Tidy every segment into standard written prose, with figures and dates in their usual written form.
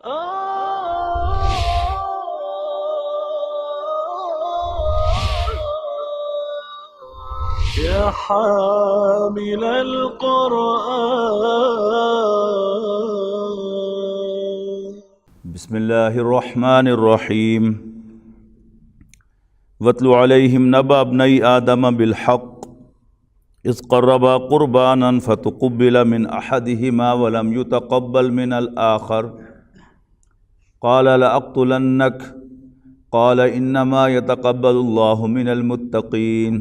يا حامل القرآن. بسم الله الرحمن الرحيم. واتل عليهم نبأ ابني آدم بالحق إذ قربا قربانا فتقبل من أحدهما ولم يتقبل من الآخر قال لأقتلنك قال إنما يتقبل الله من المتقين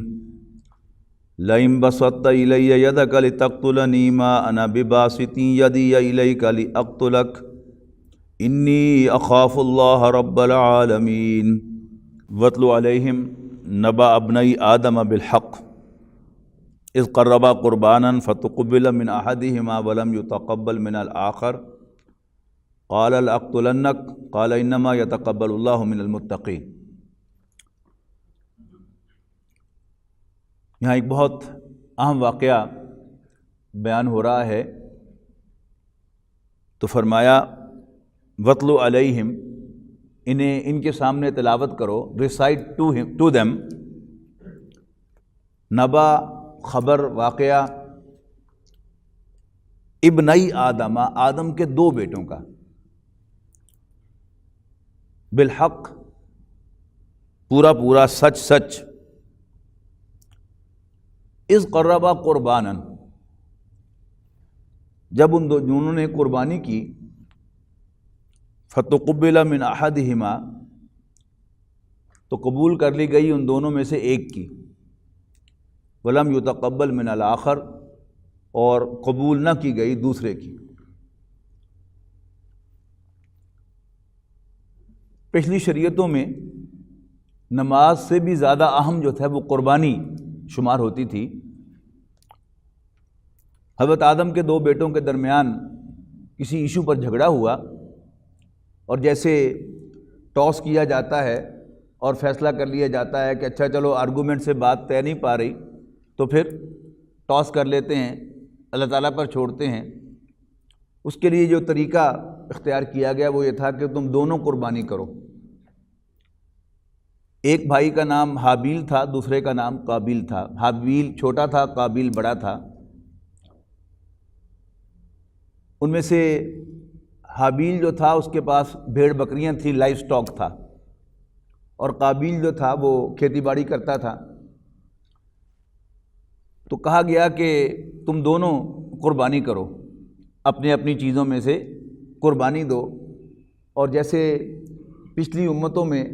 لئن بسطت إلي يدك لتقتلني ما أنا بباسط يدي إليك لأقتلك إني أخاف الله رب العالمين. واتل عليهم نبأ ابني آدم بالحق إذ قربا قربانا فتقبل من أحدهما ولم يتقبل من الآخر قال لأقتلنك قال إنما يتقبل الله من المتقين. یہاں ایک بہت اہم واقعہ بیان ہو رہا ہے، تو فرمایا وَاتْلُ عَلَيْهِمْ، انہیں ان کے سامنے تلاوت کرو، ریسائٹ ٹو دیم، نبا خبر واقعہ ابنئی آدم، آدم کے دو بیٹوں کا، بالحق پورا پورا سچ سچ، اذ قربا قربانا جب ان دونوں نے قربانی کی، فتقبل من احدہما تو قبول کر لی گئی ان دونوں میں سے ایک کی، ولم یتقبل من الآخر اور قبول نہ کی گئی دوسرے کی۔ پچھلی شریعتوں میں نماز سے بھی زیادہ اہم جو تھا وہ قربانی شمار ہوتی تھی۔ حضرت آدم کے دو بیٹوں کے درمیان کسی ایشو پر جھگڑا ہوا، اور جیسے ٹاس کیا جاتا ہے اور فیصلہ کر لیا جاتا ہے کہ اچھا چلو آرگومنٹ سے بات طے نہیں پا رہی تو پھر ٹاس کر لیتے ہیں، اللہ تعالیٰ پر چھوڑتے ہیں۔ اس کے لیے جو طریقہ اختیار کیا گیا وہ یہ تھا کہ تم دونوں قربانی کرو۔ ایک بھائی کا نام حابیل تھا، دوسرے کا نام قابیل تھا۔ حابیل چھوٹا تھا، قابیل بڑا تھا۔ ان میں سے حابیل جو تھا اس کے پاس بھیڑ بکریاں تھیں، لائف سٹاک تھا، اور قابیل جو تھا وہ کھیتی باڑی کرتا تھا۔ تو کہا گیا کہ تم دونوں قربانی کرو، اپنی اپنی چیزوں میں سے قربانی دو۔ اور جیسے پچھلی امتوں میں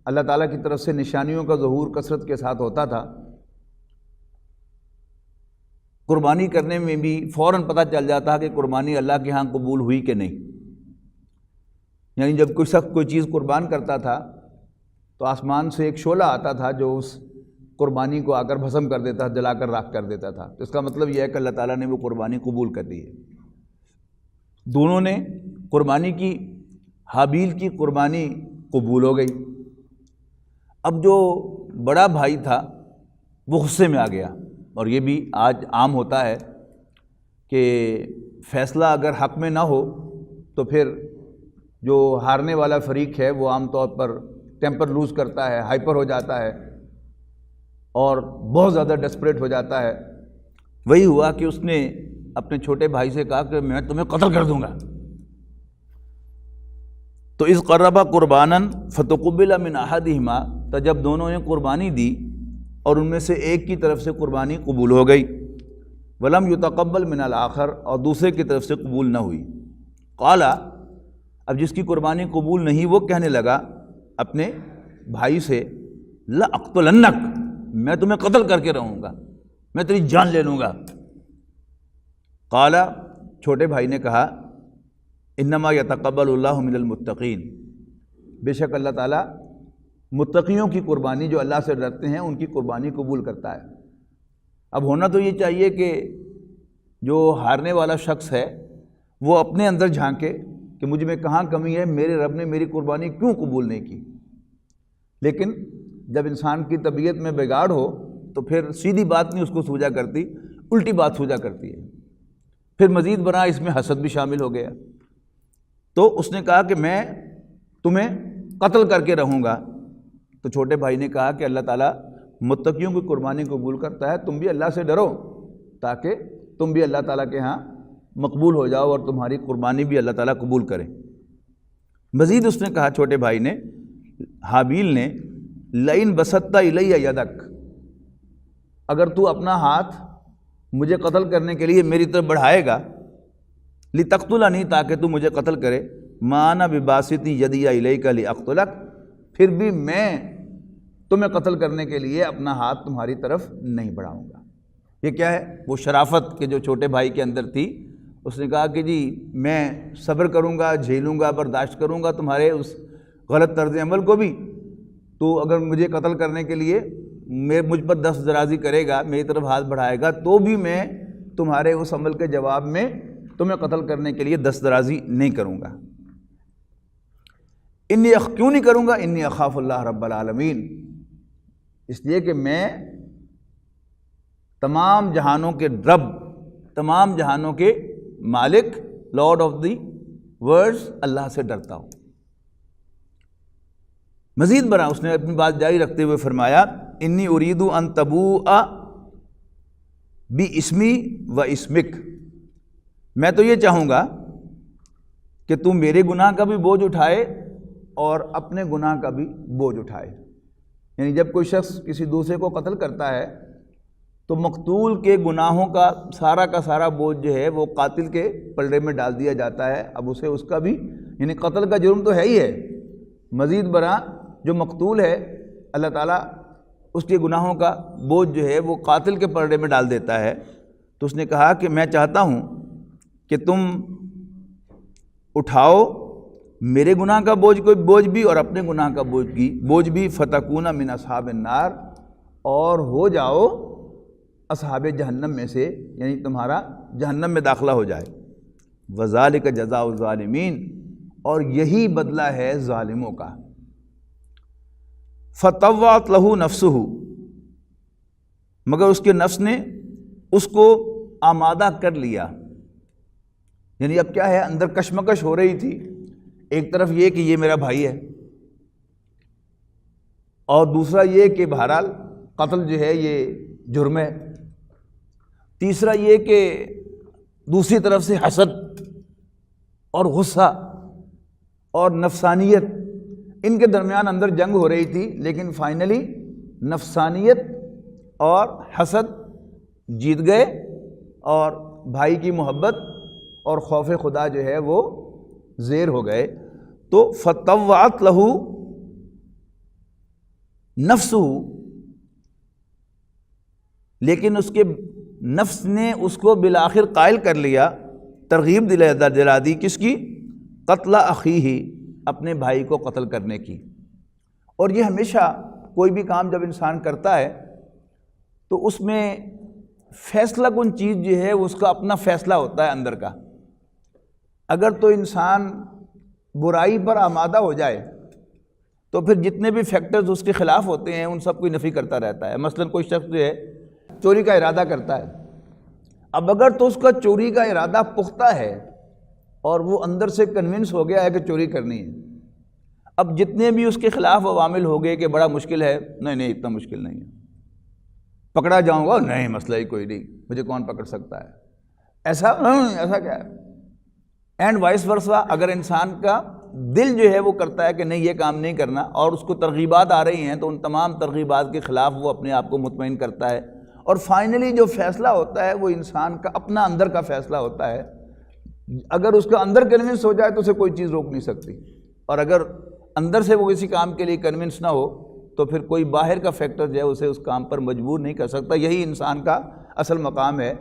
اللہ تعالیٰ کی طرف سے نشانیوں کا ظہور کثرت کے ساتھ ہوتا تھا، قربانی کرنے میں بھی فوراً پتہ چل جاتا کہ قربانی اللہ کے ہاں قبول ہوئی کہ نہیں۔ یعنی جب کوئی شخص کوئی چیز قربان کرتا تھا تو آسمان سے ایک شعلہ آتا تھا جو اس قربانی کو آ کر بھسم کر دیتا، جلا کر راکھ کر دیتا تھا۔ تو اس کا مطلب یہ ہے کہ اللہ تعالیٰ نے وہ قربانی قبول کر دی ہے۔ دونوں نے قربانی کی، حابیل کی قربانی قبول ہو گئی۔ اب جو بڑا بھائی تھا وہ غصے میں آ گیا، اور یہ بھی آج عام ہوتا ہے کہ فیصلہ اگر حق میں نہ ہو تو پھر جو ہارنے والا فریق ہے وہ عام طور پر ٹیمپر لوز کرتا ہے، ہائپر ہو جاتا ہے اور بہت زیادہ ڈیسپریٹ ہو جاتا ہے۔ وہی ہوا کہ اس نے اپنے چھوٹے بھائی سے کہا کہ میں تمہیں قتل کر دوں گا۔ تو اذ قربا قربانا فتقبل من احدہما، تو جب دونوں نے قربانی دی اور ان میں سے ایک کی طرف سے قربانی قبول ہو گئی، ولم یتقبل من الآخر اور دوسرے کی طرف سے قبول نہ ہوئی، قال، اب جس کی قربانی قبول نہیں وہ کہنے لگا اپنے بھائی سے لأقتلنک، میں تمہیں قتل کر کے رہوں گا، میں تیری جان لے لوں گا۔ قال، چھوٹے بھائی نے کہا انما یتقبل اللہ من المتقین، بے شک اللہ تعالیٰ متقیوں کی قربانی، جو اللہ سے ڈرتے ہیں ان کی قربانی قبول کرتا ہے۔ اب ہونا تو یہ چاہیے کہ جو ہارنے والا شخص ہے وہ اپنے اندر جھانکے کہ مجھ میں کہاں کمی ہے، میرے رب نے میری قربانی کیوں قبول نہیں کی۔ لیکن جب انسان کی طبیعت میں بگاڑ ہو تو پھر سیدھی بات نہیں اس کو سوجا کرتی، الٹی بات سوجا کرتی ہے، پھر مزید برآں اس میں حسد بھی شامل ہو گیا۔ تو اس نے کہا کہ میں تمہیں قتل کر کے رہوں گا۔ تو چھوٹے بھائی نے کہا کہ اللہ تعالیٰ متقیوں کی قربانی قبول کرتا ہے، تم بھی اللہ سے ڈرو تاکہ تم بھی اللہ تعالیٰ کے ہاں مقبول ہو جاؤ اور تمہاری قربانی بھی اللہ تعالیٰ قبول کرے۔ مزید اس نے کہا، چھوٹے بھائی نے، حابیل نے، لئن بسطت الی یدک، اگر تو اپنا ہاتھ مجھے قتل کرنے کے لیے میری طرف بڑھائے گا، لتقتلنی، تاکہ تو مجھے قتل کرے، ما انا بباسط یدی الیک لاقتلک، پھر بھی میں تمہیں قتل کرنے کے لیے اپنا ہاتھ تمہاری طرف نہیں بڑھاؤں گا۔ یہ کیا ہے؟ وہ شرافت کے جو چھوٹے بھائی کے اندر تھی۔ اس نے کہا کہ جی میں صبر کروں گا، جھیلوں گا، برداشت کروں گا تمہارے اس غلط طرز عمل کو بھی، تو اگر مجھے قتل کرنے کے لیے مجھ پر دست درازی کرے گا، میری طرف ہاتھ بڑھائے گا، تو بھی میں تمہارے اس عمل کے جواب میں تمہیں قتل کرنے کے لیے دست درازی نہیں کروں گا۔ کیوں نہیں کروں گا؟ انی اخاف اللہ رب العالمین، اس لیے کہ میں تمام جہانوں کے رب، تمام جہانوں کے مالک، لارڈ آف دی ورلڈز، اللہ سے ڈرتا ہوں۔ مزید برآں اس نے اپنی بات جاری رکھتے ہوئے فرمایا، انی ارید ان تبوء باسمی و اسمک، میں تو یہ چاہوں گا کہ تم میرے گناہ کا بھی بوجھ اٹھائے اور اپنے گناہ کا بھی بوجھ اٹھائے۔ یعنی جب کوئی شخص کسی دوسرے کو قتل کرتا ہے تو مقتول کے گناہوں کا سارا بوجھ جو ہے وہ قاتل کے پلڑے میں ڈال دیا جاتا ہے۔ اب اسے اس کا بھی، یعنی قتل کا جرم تو ہے ہی ہے، مزید برآں جو مقتول ہے اللہ تعالیٰ اس کے گناہوں کا بوجھ جو ہے وہ قاتل کے پلڑے میں ڈال دیتا ہے۔ تو اس نے کہا کہ میں چاہتا ہوں کہ تم اٹھاؤ میرے گناہ کا بوجھ بھی اور اپنے گناہ کا بوجھ بھی، فتکون من اصحاب النار، اور ہو جاؤ اصحاب جہنم میں سے، یعنی تمہارا جہنم میں داخلہ ہو جائے۔ وذالک جزاء الظالمین، اور یہی بدلہ ہے ظالموں کا۔ فطوعت لہ نفسہ، مگر اس کے نفس نے اس کو آمادہ کر لیا۔ یعنی اب کیا ہے، اندر کشمکش ہو رہی تھی، ایک طرف یہ کہ یہ میرا بھائی ہے، اور دوسرا یہ کہ بہرحال قتل جو ہے یہ جرم ہے، تیسرا یہ کہ دوسری طرف سے حسد اور غصہ اور نفسانیت، ان کے درمیان اندر جنگ ہو رہی تھی، لیکن فائنلی نفسانیت اور حسد جیت گئے، اور بھائی کی محبت اور خوف خدا جو ہے وہ زیر ہو گئے۔ تو فطوعت لہ نفسہ، لیکن اس کے نفس نے اس کو بالآخر قائل کر لیا، ترغیب دلا دی، کس کی؟ قتل اخیہ، اپنے بھائی کو قتل کرنے کی۔ اور یہ ہمیشہ کوئی بھی کام جب انسان کرتا ہے تو اس میں فیصلہ کن چیز جو ہے اس کا اپنا فیصلہ ہوتا ہے اندر کا۔ اگر تو انسان برائی پر آمادہ ہو جائے تو پھر جتنے بھی فیکٹرز اس کے خلاف ہوتے ہیں ان سب کو نفی کرتا رہتا ہے۔ مثلا کوئی شخص جو ہے چوری کا ارادہ کرتا ہے، اب اگر تو اس کا چوری کا ارادہ پختہ ہے اور وہ اندر سے کنونس ہو گیا ہے کہ چوری کرنی ہے، اب جتنے بھی اس کے خلاف عوامل ہو گئے کہ بڑا مشکل ہے، نہیں اتنا مشکل نہیں ہے، پکڑا جاؤں گا، نہیں مسئلہ ہی کوئی نہیں، مجھے کون پکڑ سکتا ہے، ایسا کیا ہے۔ اینڈ وائس ورسا، اگر انسان کا دل جو ہے وہ کرتا ہے کہ نہیں یہ کام نہیں کرنا، اور اس کو ترغیبات آ رہی ہیں تو ان تمام ترغیبات کے خلاف وہ اپنے آپ کو مطمئن کرتا ہے، اور فائنلی جو فیصلہ ہوتا ہے وہ انسان کا اپنا اندر کا فیصلہ ہوتا ہے۔ اگر اس کا اندر کنونس ہو جائے تو اسے کوئی چیز روک نہیں سکتی، اور اگر اندر سے وہ کسی کام کے لیے کنونس نہ ہو تو پھر کوئی باہر کا فیکٹر جو ہے اسے اس کام پر مجبور نہیں کر سکتا۔ یہی انسان کا اصل مقام ہے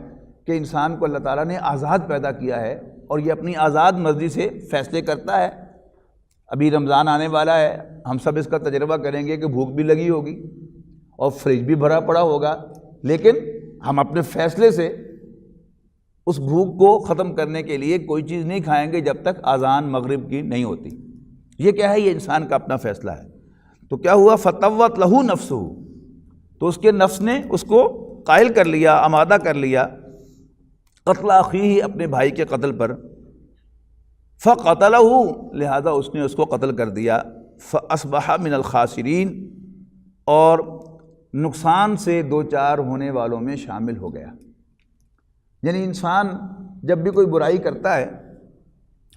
کہ انسان کو اللہ تعالیٰ نے آزاد پیدا کیا ہے، اور یہ اپنی آزاد مرضی سے فیصلے کرتا ہے۔ ابھی رمضان آنے والا ہے، ہم سب اس کا تجربہ کریں گے کہ بھوک بھی لگی ہوگی اور فریج بھی بھرا پڑا ہوگا، لیکن ہم اپنے فیصلے سے اس بھوک کو ختم کرنے کے لیے کوئی چیز نہیں کھائیں گے جب تک اذان مغرب کی نہیں ہوتی۔ یہ کیا ہے؟ یہ انسان کا اپنا فیصلہ ہے۔ تو کیا ہوا؟ فطوعت لہ نفسہ، تو اس کے نفس نے اس کو قائل کر لیا، آمادہ کر لیا، قتل اخیہ، اپنے بھائی کے قتل پر۔ فَقَتَلَهُ لہذا اس نے اس کو قتل کر دیا، فَأَصْبَحَ مِنَ الْخَاسِرِينَ اور نقصان سے دوچار ہونے والوں میں شامل ہو گیا۔ یعنی انسان جب بھی کوئی برائی کرتا ہے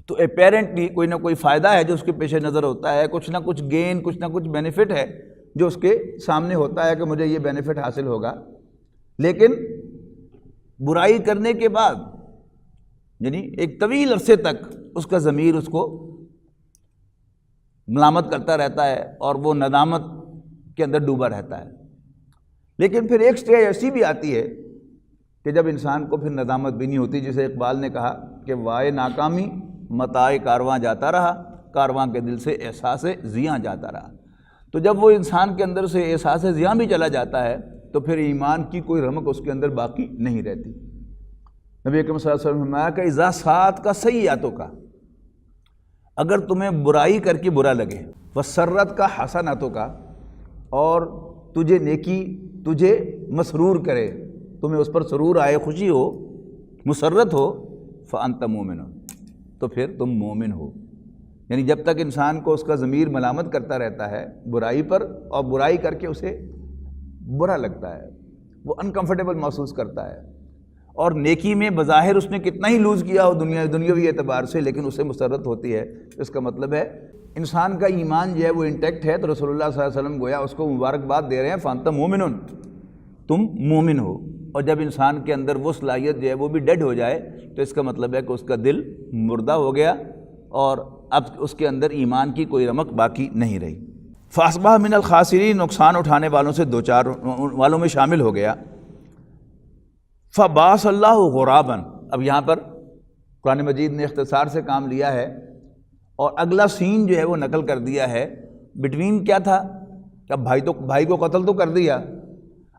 تو اپیرنٹلی کوئی نہ کوئی فائدہ ہے جو اس کے پیش نظر ہوتا ہے، کچھ نہ کچھ گین، کچھ نہ کچھ بینیفٹ ہے جو اس کے سامنے ہوتا ہے کہ مجھے یہ بینیفٹ حاصل ہوگا، لیکن برائی کرنے کے بعد یعنی ایک طویل عرصے تک اس کا ضمیر اس کو ملامت کرتا رہتا ہے اور وہ ندامت کے اندر ڈوبا رہتا ہے۔ لیکن پھر ایک سٹیج ایسی بھی آتی ہے کہ جب انسان کو پھر ندامت بھی نہیں ہوتی، جسے اقبال نے کہا کہ وائے ناکامی متاع کارواں جاتا رہا، کارواں کے دل سے احساس زیاں جاتا رہا۔ تو جب وہ انسان کے اندر سے احساس زیاں بھی چلا جاتا ہے تو پھر ایمان کی کوئی رمق اس کے اندر باقی نہیں رہتی۔ نبی اکرم صلی اللہ علیہ وسلم نے فرمایا کہ اذا سات کا سیئاتوں کا، اگر تمہیں برائی کر کے برا لگے، وسرت کا حسناتوں کا، اور تجھے نیکی تجھے مسرور کرے، تمہیں اس پر سرور آئے، خوشی ہو، مسرت ہو، فانت مومن، تو پھر تم مومن ہو۔ یعنی جب تک انسان کو اس کا ضمیر ملامت کرتا رہتا ہے برائی پر، اور برائی کر کے اسے برا لگتا ہے، وہ انکمفرٹیبل محسوس کرتا ہے، اور نیکی میں بظاہر اس نے کتنا ہی لوز کیا ہو دنیاوی اعتبار سے، لیکن اسے مسرت ہوتی ہے، اس کا مطلب ہے انسان کا ایمان جو ہے وہ انٹیکٹ ہے۔ تو رسول اللہ صلی اللہ علیہ وسلم گویا اس کو مبارکباد دے رہے ہیں، فانت مومن، تم مومن ہو۔ اور جب انسان کے اندر وہ صلاحیت جو ہے وہ بھی ڈیڈ ہو جائے تو اس کا مطلب ہے کہ اس کا دل مردہ ہو گیا اور اب اس کے اندر ایمان کی کوئی رمق باقی نہیں رہی۔ فاصبح من الخاسرین، نقصان اٹھانے والوں سے دوچار والوں میں شامل ہو گیا۔ فبعث اللہ غرابا، اب یہاں پر قرآن مجید نے اختصار سے کام لیا ہے اور اگلا سین جو ہے وہ نقل کر دیا ہے۔ بٹوین کیا تھا کہ بھائی کو قتل تو کر دیا،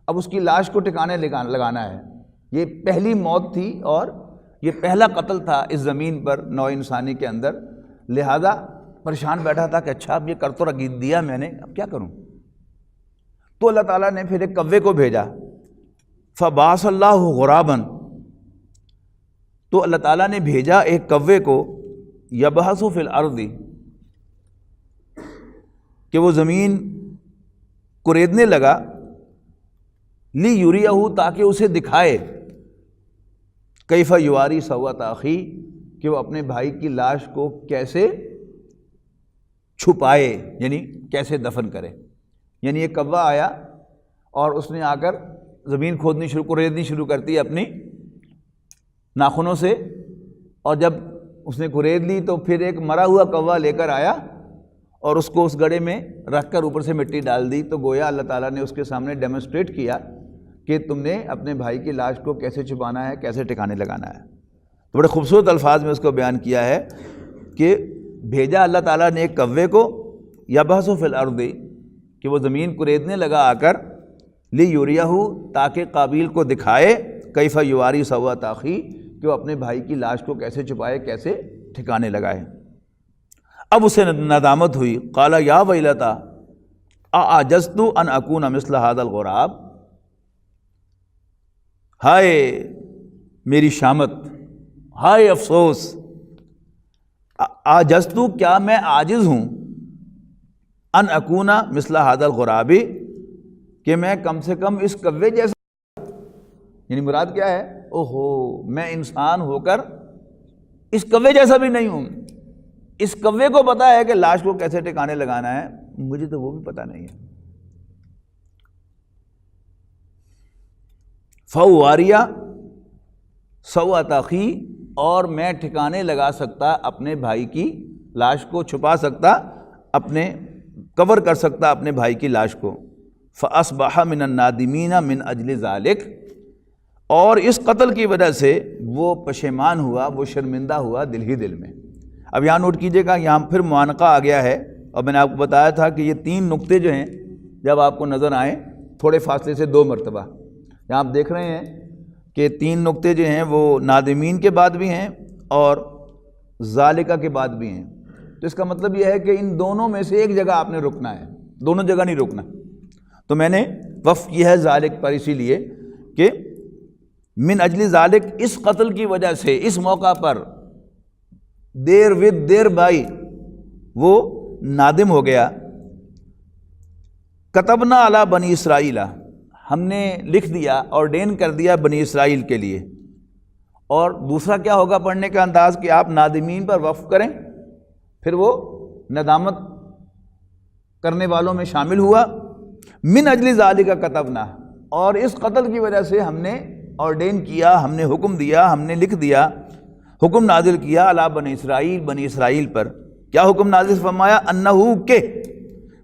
اب اس کی لاش کو ٹھکانے لگانا ہے۔ یہ پہلی موت تھی اور یہ پہلا قتل تھا اس زمین پر نوع انسانی کے اندر، لہذا پریشان بیٹھا تھا کہ اچھا اب یہ کر تو رگید دیا میں نے، اب کیا کروں؟ تو اللہ تعالیٰ نے پھر ایک کوے کو بھیجا، فبعث اللہ غرابا، تو اللہ تعالیٰ نے بھیجا ایک کوے کو، یبحث فی الارض، کہ وہ زمین کریدنے لگا، لیریہ، تاکہ اسے دکھائے، کیف یواری سوءۃ اخی، کہ وہ اپنے بھائی کی لاش کو کیسے چھپائے، یعنی کیسے دفن کرے۔ یعنی ایک کوا آیا اور اس نے آ کر زمین کریدنی شروع کرتی ہے اپنی ناخنوں سے، اور جب اس نے کرید لی تو پھر ایک مرا ہوا کوا لے کر آیا اور اس کو اس گڑھے میں رکھ کر اوپر سے مٹی ڈال دی۔ تو گویا اللہ تعالیٰ نے اس کے سامنے ڈیمونسٹریٹ کیا کہ تم نے اپنے بھائی کی لاش کو کیسے چھپانا ہے، کیسے ٹھکانے لگانا ہے۔ تو بڑے خوبصورت الفاظ میں اس کو بیان کیا ہے کہ بھیجا اللہ تعالیٰ نے ایک کوے کو، یبحث فی الارض، کہ وہ زمین کریدنے لگا آ کر، لیریہ، تاکہ قابیل کو دکھائے، کیف یواری سوءۃ اخی، کہ وہ اپنے بھائی کی لاش کو کیسے چھپائے، کیسے ٹھکانے لگائے۔ اب اسے ندامت ہوئی، قال یا ویلتیٰ اعجزت ان اکون مثل ھذا الغراب، ہائے میری شامت، ہائے افسوس، اعجزت، کیا میں عاجز ہوں، ان اکون مثل ھذا الغراب، کہ میں کم سے کم اس کوے جیسا، یعنی مراد کیا ہے، اوہو میں انسان ہو کر اس کوے جیسا بھی نہیں ہوں۔ اس کوے کو پتہ ہے کہ لاش کو کیسے ٹھکانے لگانا ہے، مجھے تو وہ بھی پتہ نہیں ہے۔ فَأُوَارِیَ سَوْءَةَ أَخِی، اور میں ٹھکانے لگا سکتا اپنے بھائی کی لاش کو، چھپا سکتا، اپنے کور کر سکتا اپنے بھائی کی لاش کو۔ فَأَصْبَحَ مِنَ النَّادِمِينَ مِنْ أَجْلِ ذَلِكَ، اور اس قتل کی وجہ سے وہ پشیمان ہوا، وہ شرمندہ ہوا دل ہی دل میں۔ اب یہاں نوٹ کیجئے گا، یہاں پھر معانقہ آ گیا ہے، اور میں نے آپ کو بتایا تھا کہ یہ 3 نقطے جو ہیں جب آپ کو نظر آئیں تھوڑے فاصلے سے 2 مرتبہ، یہاں آپ دیکھ رہے ہیں کہ 3 نقطے جو ہیں وہ نادمین کے بعد بھی ہیں اور ذالکہ کے بعد بھی ہیں۔ تو اس کا مطلب یہ ہے کہ ان دونوں میں سے ایک جگہ آپ نے رکنا ہے، دونوں جگہ نہیں رکنا۔ تو میں نے وقف کیا ہے ذالک پر اسی لیے کہ من اجل ذالک، اس قتل کی وجہ سے، اس موقع پر دیر ود دیر بائی وہ نادم ہو گیا۔ کتبنا علی بنی اسرائیل، ہم نے لکھ دیا، آرڈین کر دیا بنی اسرائیل کے لیے۔ اور دوسرا کیا ہوگا پڑھنے کا انداز کہ آپ نادمین پر وقف کریں، پھر وہ ندامت کرنے والوں میں شامل ہوا۔ من اجل ذالک کتبنا، اور اس قتل کی وجہ سے ہم نے آرڈین کیا، ہم نے حکم دیا، ہم نے لکھ دیا، حکم نازل کیا علی بنی اسرائیل، بنی اسرائیل پر۔ کیا حکم نازل فرمایا؟ انہو کہ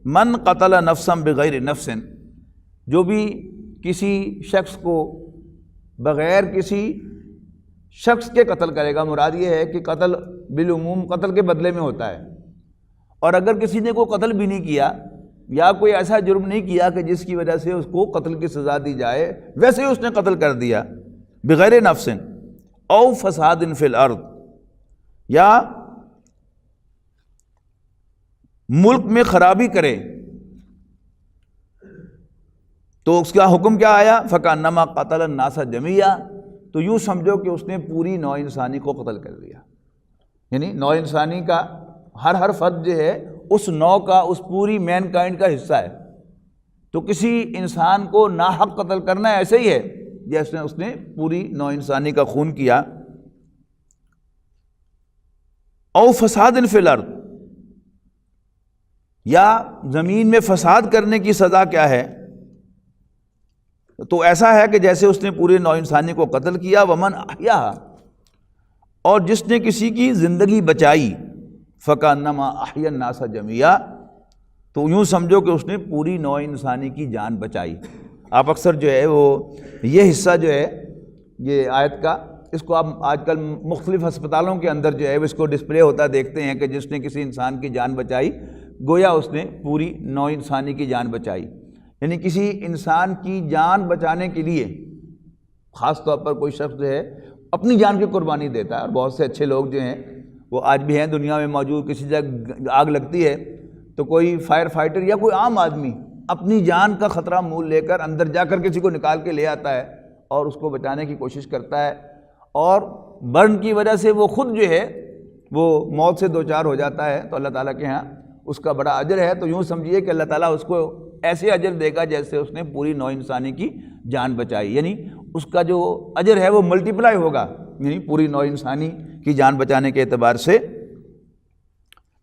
من قتل نفسا بغیر نفس، جو بھی کسی شخص کو بغیر کسی شخص کے قتل کرے گا، مراد یہ ہے کہ قتل بالعموم قتل کے بدلے میں ہوتا ہے، اور اگر کسی نے کوئی قتل بھی نہیں کیا یا کوئی ایسا جرم نہیں کیا کہ جس کی وجہ سے اس کو قتل کی سزا دی جائے، ویسے ہی اس نے قتل کر دیا، بغیر نفس او فساد فی الارض، یا ملک میں خرابی کرے، تو اس کا حکم کیا آیا؟ فکانما قتل الناس جمیعا، تو یوں سمجھو کہ اس نے پوری نوع انسانی کو قتل کر دیا۔ یعنی نوع انسانی کا ہر فرد جو ہے اس نوع کا، اس پوری مین کائنڈ کا حصہ ہے، تو کسی انسان کو ناحق قتل کرنا ایسے ہی ہے جیسے اس نے پوری نوع انسانی کا خون کیا۔ او فساد فی الارض، یا زمین میں فساد کرنے کی سزا کیا ہے؟ تو ایسا ہے کہ جیسے اس نے پورے نوع انسانی کو قتل کیا۔ ومن احیاہا، اور جس نے کسی کی زندگی بچائی، فکانما احیا الناس جمیعا، تو یوں سمجھو کہ اس نے پوری نوع انسانی کی جان بچائی۔ آپ اکثر جو ہے وہ یہ حصہ جو ہے یہ آیت کا، اس کو آپ آج کل مختلف ہسپتالوں کے اندر جو ہے اس کو ڈسپلے ہوتا دیکھتے ہیں کہ جس نے کسی انسان کی جان بچائی گویا اس نے پوری نوع انسانی کی جان بچائی۔ یعنی کسی انسان کی جان بچانے کے لیے خاص طور پر کوئی شخص جو ہے اپنی جان کی قربانی دیتا ہے، اور بہت سے اچھے لوگ جو ہیں وہ آج بھی ہیں دنیا میں موجود۔ کسی جگہ آگ لگتی ہے تو کوئی فائر فائٹر یا کوئی عام آدمی اپنی جان کا خطرہ مول لے کر اندر جا کر کسی کو نکال کے لے آتا ہے اور اس کو بچانے کی کوشش کرتا ہے، اور برن کی وجہ سے وہ خود جو ہے وہ موت سے دوچار ہو جاتا ہے، تو اللہ تعالیٰ کے ہاں اس کا بڑا اجر ہے۔ تو یوں سمجھیے کہ اللہ تعالیٰ اس کو ایسے اجر دے گا جیسے اس نے پوری نوع انسانی کی جان بچائی، یعنی اس کا جو اجر ہے وہ ملٹیپلائی ہوگا، یعنی پوری نوع انسانی کی جان بچانے کے اعتبار سے۔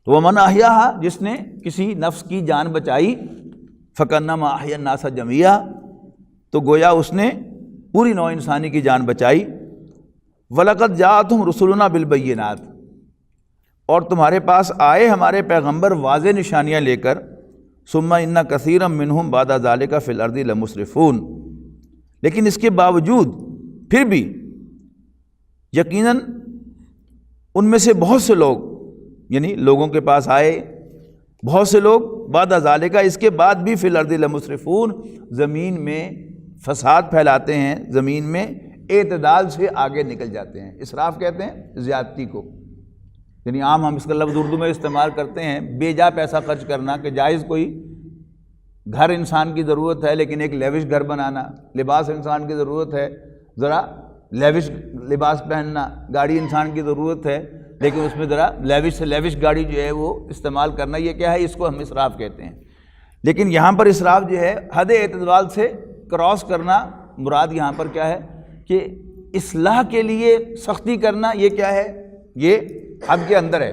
تو ومن احیاہا، جس نے کسی نفس کی جان بچائی، فکانما احیا الناس جمیعا، تو گویا اس نے پوری نوع انسانی کی جان بچائی۔ وَلَقَدْ جَاءَتْهُمْ رُسُلُنَا بِالْبَيِّنَاتِ، اور تمہارے پاس آئے ہمارے پیغمبر واضح نشانیاں لے کر، ثُمَّ إِنَّ كَثِيرًا مِّنْهُمْ بَعْدَ ذَلِكَ فِي الْأَرْضِ لَمُسْرِفُونَ، لیکن اس کے باوجود پھر بھی یقیناً ان میں سے بہت سے لوگ، یعنی لوگوں کے پاس آئے بہت سے لوگ، بعد ذالک، اس کے بعد بھی، فی الارض لمسرفون، زمین میں فساد پھیلاتے ہیں، زمین میں اعتدال سے آگے نکل جاتے ہیں۔ اسراف کہتے ہیں زیادتی کو، یعنی عام ہم اس کا لفظ اردو میں استعمال کرتے ہیں بے جا پیسہ خرچ کرنا، کہ جائز کوئی گھر انسان کی ضرورت ہے لیکن ایک لیوش گھر بنانا، لباس انسان کی ضرورت ہے ذرا لیوش لباس پہننا، گاڑی انسان کی ضرورت ہے لیکن اس میں ذرا لیوش سے لیوش گاڑی جو ہے وہ استعمال کرنا، یہ کیا ہے؟ اس کو ہم اسراف کہتے ہیں۔ لیکن یہاں پر اسراف جو ہے حد اعتدال سے کراس کرنا، مراد یہاں پر کیا ہے کہ اصلاح کے لیے سختی کرنا، یہ کیا ہے؟ یہ حد کے اندر ہے،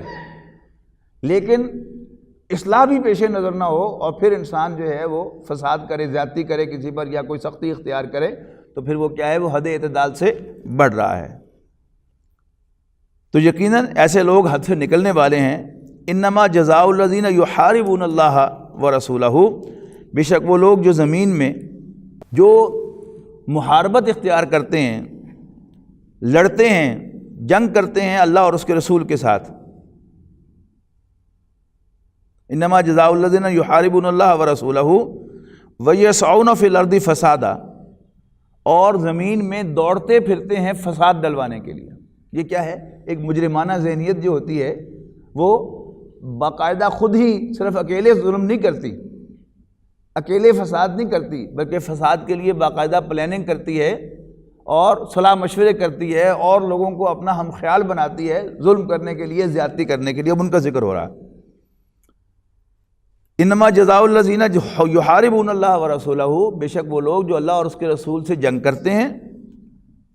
لیکن اصلاح بھی پیش نظر نہ ہو اور پھر انسان جو ہے وہ فساد کرے، زیادتی کرے کسی پر یا کوئی سختی اختیار کرے، تو پھر وہ کیا ہے؟ وہ حد اعتدال سے بڑھ رہا ہے۔ تو یقیناً ایسے لوگ حد سے نکلنے والے ہیں۔ انما جزاء الذین یحاربون اللہ ورسولہ، بے شک وہ لوگ جو زمین میں جو محاربت اختیار کرتے ہیں، لڑتے ہیں، جنگ کرتے ہیں اللہ اور اس کے رسول کے ساتھ۔ انما جزاء الذین یحاربون اللہ ورسولہ ویسعون فی الارض فسادا، اور زمین میں دوڑتے پھرتے ہیں فساد ڈلوانے کے لیے۔ یہ کیا ہے؟ ایک مجرمانہ ذہنیت جو ہوتی ہے وہ باقاعدہ خود ہی صرف اکیلے ظلم نہیں کرتی، اکیلے فساد نہیں کرتی، بلکہ فساد کے لیے باقاعدہ پلاننگ کرتی ہے اور صلاح مشورے کرتی ہے اور لوگوں کو اپنا ہم خیال بناتی ہے ظلم کرنے کے لیے، زیادتی کرنے کے لیے، اب ان کا ذکر ہو رہا ہے۔ انما جزاء الذین یحاربون اللہ ورسولہ، بے شک وہ لوگ جو اللہ اور اس کے رسول سے جنگ کرتے ہیں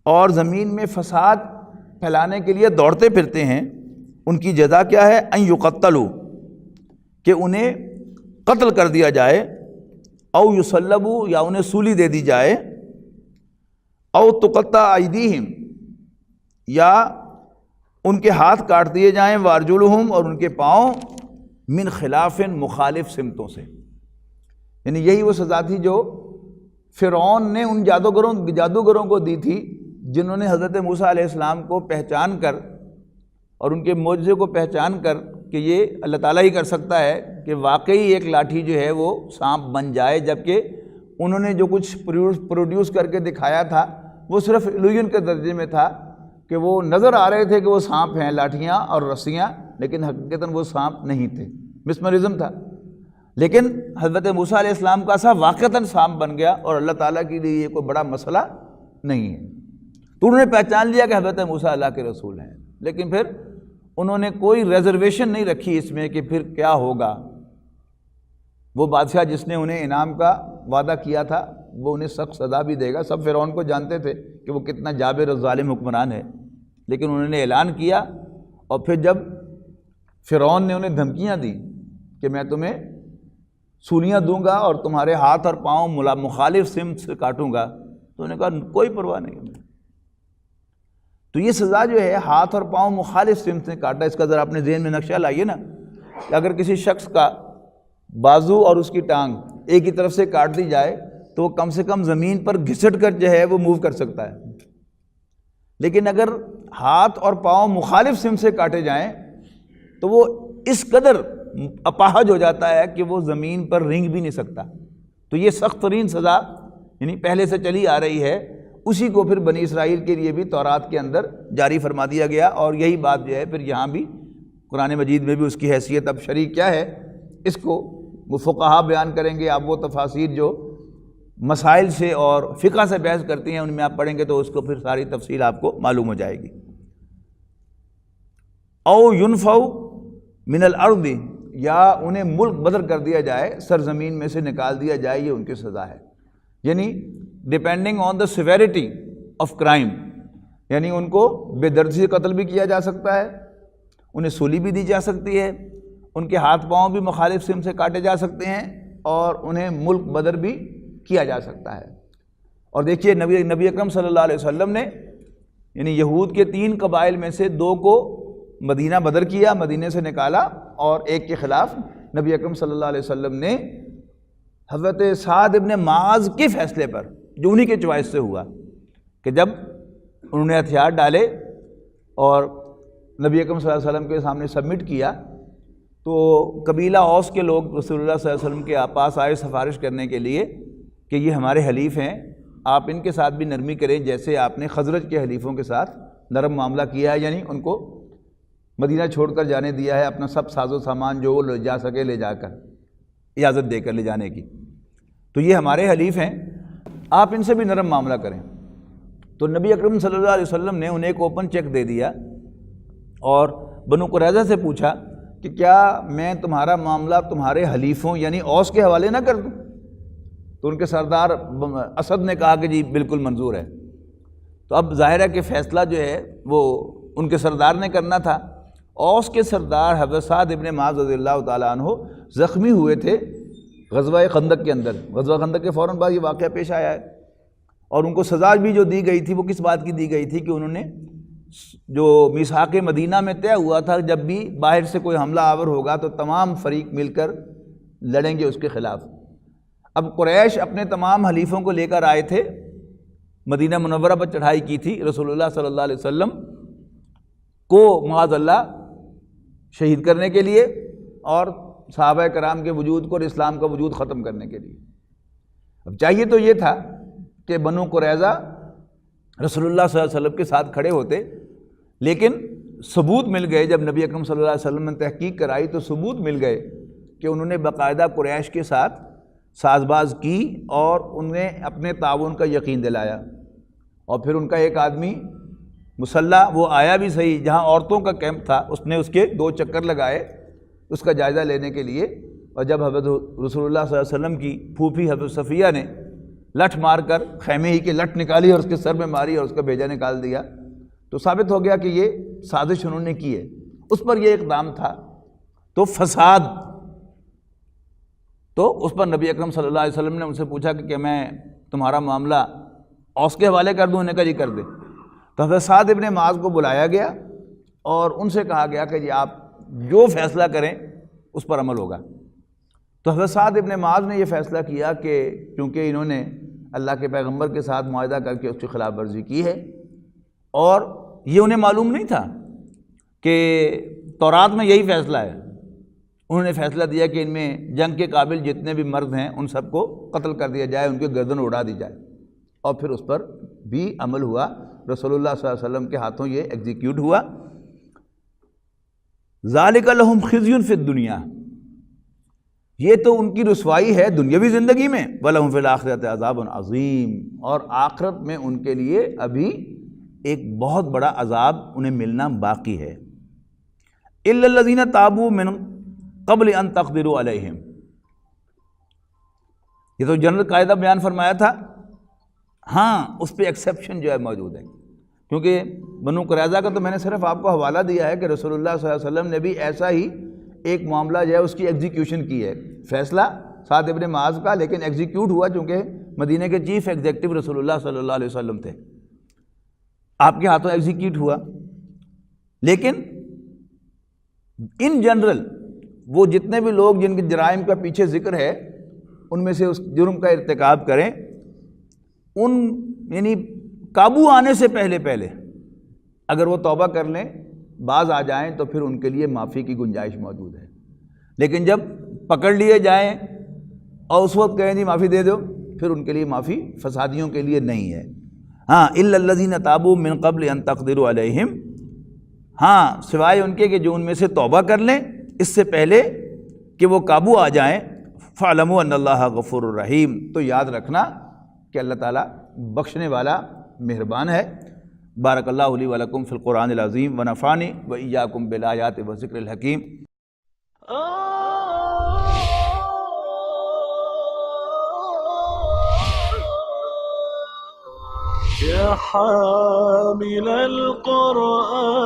اور زمین میں فساد پھیلانے کے لیے دوڑتے پھرتے ہیں، ان کی جزا کیا ہے؟ ان یقتلوا، کہ انہیں قتل کر دیا جائے، او یصلبوا، یا انہیں سولی دے دی جائے، او تقطع ایدیہم، یا ان کے ہاتھ کاٹ دیے جائیں، وارجلہم، اور ان کے پاؤں، من خلاف، مخالف سمتوں سے۔ یعنی یہی وہ سزا تھی جو فرعون نے ان جادوگروں کو دی تھی جنہوں نے حضرت موسیٰ علیہ السلام کو پہچان کر اور ان کے معجزے کو پہچان کر کہ یہ اللہ تعالیٰ ہی کر سکتا ہے کہ واقعی ایک لاٹھی جو ہے وہ سانپ بن جائے، جبکہ انہوں نے جو کچھ پروڈیوس کر کے دکھایا تھا وہ صرف ایلوژن کے درجے میں تھا کہ وہ نظر آ رہے تھے کہ وہ سانپ ہیں، لاٹھیاں اور رسیاں، لیکن حقیقتاً وہ سانپ نہیں تھے، مسمرزم تھا۔ لیکن حضرت موسیٰ علیہ السلام کا ایسا واقعتاً سانپ بن گیا، اور اللہ تعالیٰ کے لیے یہ کوئی بڑا مسئلہ نہیں ہے۔ تو انہوں نے پہچان لیا کہ حضرت موسیٰ اللہ کے رسول ہیں، لیکن پھر انہوں نے کوئی ریزرویشن نہیں رکھی اس میں کہ پھر کیا ہوگا۔ وہ بادشاہ جس نے انہیں انعام کا وعدہ کیا تھا وہ انہیں سخت سزا بھی دے گا۔ سب فرعون کو جانتے تھے کہ وہ کتنا جابر اور ظالم حکمران ہے، لیکن انہوں نے اعلان کیا، اور پھر جب فرعون نے انہیں دھمکیاں دی کہ میں تمہیں سولیاں دوں گا اور تمہارے ہاتھ اور پاؤں مخالف سمت سے کاٹوں گا، تو انہوں نے کہا کوئی پرواہ نہیں ہمیں۔ تو یہ سزا جو ہے ہاتھ اور پاؤں مخالف سمت سے کاٹا، اس کا ذرا اپنے ذہن میں نقشہ لائیے نا، کہ اگر کسی شخص کا بازو اور اس کی ٹانگ ایک ہی طرف سے کاٹ دی جائے تو وہ کم سے کم زمین پر گھسٹ کر جو ہے وہ موو کر سکتا ہے، لیکن اگر ہاتھ اور پاؤں مخالف سمت سے کاٹے جائیں تو وہ اس قدر اپاہج ہو جاتا ہے کہ وہ زمین پر رینگ بھی نہیں سکتا۔ تو یہ سخت ترین سزا یعنی پہلے سے چلی آ رہی ہے، اسی کو پھر بنی اسرائیل کے لیے بھی تورات کے اندر جاری فرما دیا گیا، اور یہی بات جو ہے پھر یہاں بھی قرآن مجید میں بھی اس کی حیثیت اب شرعی کیا ہے اس کو وہ فقہا بیان کریں گے۔ آپ وہ تفاسیر جو مسائل سے اور فقہ سے بحث کرتی ہیں ان میں آپ پڑھیں گے تو اس کو پھر ساری تفصیل آپ کو معلوم ہو جائے گی۔ او ینفوا من الارض، یا انہیں ملک بدر کر دیا جائے، سرزمین میں سے نکال دیا جائے، یہ ان کی سزا ہے۔ یعنی depending on the severity of crime, یعنی ان کو بے دردی سے قتل بھی کیا جا سکتا ہے، انہیں سولی بھی دی جا سکتی ہے، ان کے ہاتھ پاؤں بھی مخالف سمت سے کاٹے جا سکتے ہیں، اور انہیں ملک بدر بھی کیا جا سکتا ہے۔ اور دیکھیے نبی اکرم صلی اللہ علیہ وسلم نے یعنی یہود کے 3 قبائل میں سے 2 کو مدینہ بدر کیا، مدینے سے نکالا، اور ایک کے خلاف نبی اکرم صلی اللہ علیہ وسلم نے حضرت سعد ابن معاذ کے فیصلے پر، جو انہی کے چوائس سے ہوا، کہ جب انہوں نے ہتھیار ڈالے اور نبی اکرم صلی اللہ علیہ وسلم کے سامنے سبمٹ کیا، تو قبیلہ اوس کے لوگ رسول اللہ صلی اللہ علیہ وسلم کے پاس آئے سفارش کرنے کے لیے کہ یہ ہمارے حلیف ہیں، آپ ان کے ساتھ بھی نرمی کریں جیسے آپ نے خزرج کے حلیفوں کے ساتھ نرم معاملہ کیا ہے، یعنی ان کو مدینہ چھوڑ کر جانے دیا ہے، اپنا سب ساز و سامان جو وہ لے جا سکے لے جا کر، اجازت دے کر لے جانے کی، تو یہ ہمارے حلیف ہیں، آپ ان سے بھی نرم معاملہ کریں۔ تو نبی اکرم صلی اللہ علیہ وسلم نے انہیں ایک اوپن چیک دے دیا اور بنو قریظہ سے پوچھا کہ کیا میں تمہارا معاملہ تمہارے حلیفوں یعنی اوس کے حوالے نہ کر دوں؟ تو ان کے سردار اسد نے کہا کہ جی بالکل منظور ہے۔ تو اب ظاہر ہے کہ فیصلہ جو ہے وہ ان کے سردار نے کرنا تھا۔ اوس کے سردار حضرت سعد ابن معاذ رضی اللہ تعالیٰ عنہ زخمی ہوئے تھے غزوہ خندق کے اندر، غزوہ خندق کے فوراً بعد یہ واقعہ پیش آیا ہے، اور ان کو سزا بھی جو دی گئی تھی وہ کس بات کی دی گئی تھی کہ انہوں نے جو میثاق مدینہ میں طے ہوا تھا جب بھی باہر سے کوئی حملہ آور ہوگا تو تمام فریق مل کر لڑیں گے اس کے خلاف۔ اب قریش اپنے تمام حلیفوں کو لے کر آئے تھے، مدینہ منورہ پر چڑھائی کی تھی رسول اللہ صلی اللہ علیہ وسلم کو معاذ اللہ شہید کرنے کے لیے اور صحابہ کرام کے وجود کو اور اسلام کا وجود ختم کرنے کے لیے۔ اب چاہیے تو یہ تھا کہ بنو قریظہ رسول اللہ صلی اللہ علیہ وسلم کے ساتھ کھڑے ہوتے، لیکن ثبوت مل گئے جب نبی اکرم صلی اللہ علیہ وسلم نے تحقیق کرائی تو ثبوت مل گئے کہ انہوں نے باقاعدہ قریش کے ساتھ ساز باز کی اور انہیں اپنے تعاون کا یقین دلایا، اور پھر ان کا ایک آدمی مسلح وہ آیا بھی صحیح، جہاں عورتوں کا کیمپ تھا اس نے اس کے 2 چکر لگائے اس کا جائزہ لینے کے لیے، اور جب حضرت رسول اللہ صلی اللہ علیہ وسلم کی پھوپھی حضرت صفیہ نے لٹھ مار کر خیمے ہی کی لٹھ نکالی اور اس کے سر میں ماری اور اس کا بیجا نکال دیا، تو ثابت ہو گیا کہ یہ سازش انہوں نے کی ہے، اس پر یہ اقدام تھا۔ تو فساد، تو اس پر نبی اکرم صلی اللہ علیہ وسلم نے ان سے پوچھا کہ میں تمہارا معاملہ اوس کے حوالے کر دوں؟ انہوں نے کہا جی کر دیں۔ تو حضرت سعد ابن معاذ کو بلایا گیا اور ان سے کہا گیا کہ جی آپ جو فیصلہ کریں اس پر عمل ہوگا۔ تو حضرت سعد ابن معاذ نے یہ فیصلہ کیا کہ کیونکہ انہوں نے اللہ کے پیغمبر کے ساتھ معاہدہ کر کے اس کی خلاف ورزی کی ہے، اور یہ انہیں معلوم نہیں تھا کہ تورات میں یہی فیصلہ ہے، انہوں نے فیصلہ دیا کہ ان میں جنگ کے قابل جتنے بھی مرد ہیں ان سب کو قتل کر دیا جائے، ان کی گردن اڑا دی جائے، اور پھر اس پر بھی عمل ہوا، رسول اللہ صلی اللہ علیہ وسلم کے ہاتھوں یہ ایگزیکیوٹ ہوا۔ ذالک لہم خزی فی الدنیا، یہ تو ان کی رسوائی ہے دنیاوی زندگی میں، وَلَهُمْ فِي الْآخِرَةِ عَذَابٌ عَظِيمٌ، اور آخرت میں ان کے لیے ابھی ایک بہت بڑا عذاب انہیں ملنا باقی ہے۔ إِلَّا الَّذِينَ تَابُوا مِن قَبْلِ أَن تَقْدِرُوا عَلَيْهِمْ، یہ تو جنرل قاعدہ بیان فرمایا تھا، ہاں اس پہ ایکسیپشن جو ہے موجود ہے، کیونکہ بنو قریظہ کا تو میں نے صرف آپ کو حوالہ دیا ہے کہ رسول اللہ صلی اللہ علیہ وسلم نے بھی ایسا ہی ایک معاملہ جو ہے اس کی ایگزیکیوشن کی ہے، فیصلہ سعد ابن معاذ کا، لیکن ایگزیکیوٹ ہوا چونکہ مدینہ کے چیف ایگزیکٹو رسول اللہ صلی اللہ علیہ وسلم تھے، آپ کے ہاتھوں ایگزیکیوٹ ہوا۔ لیکن ان جنرل وہ جتنے بھی لوگ جن کے جرائم کا پیچھے ذکر ہے ان میں سے اس جرم کا ارتکاب کریں، ان یعنی قابو آنے سے پہلے اگر وہ توبہ کر لیں، باز آ جائیں، تو پھر ان کے لیے معافی کی گنجائش موجود ہے۔ لیکن جب پکڑ لیے جائیں اور اس وقت کہیں جی معافی دے دو، پھر ان کے لیے معافی فسادیوں کے لیے نہیں ہے۔ ہاں الا الذین تابوا من قبل ان تقدروا علیہم، ہاں سوائے ان کے کہ جو ان میں سے توبہ کر لیں اس سے پہلے کہ وہ قابو آ جائیں۔ فاعلموا ان اللہ غفور الرحیم، تو یاد رکھنا کہ اللہ تعالیٰ بخشنے والا مہربان ہے۔ بارک اللہ لی ولکم فی القرآن العظیم ونفعنی وإیاکم بالآیات والذکر الحکیم۔ يا حامل القرآن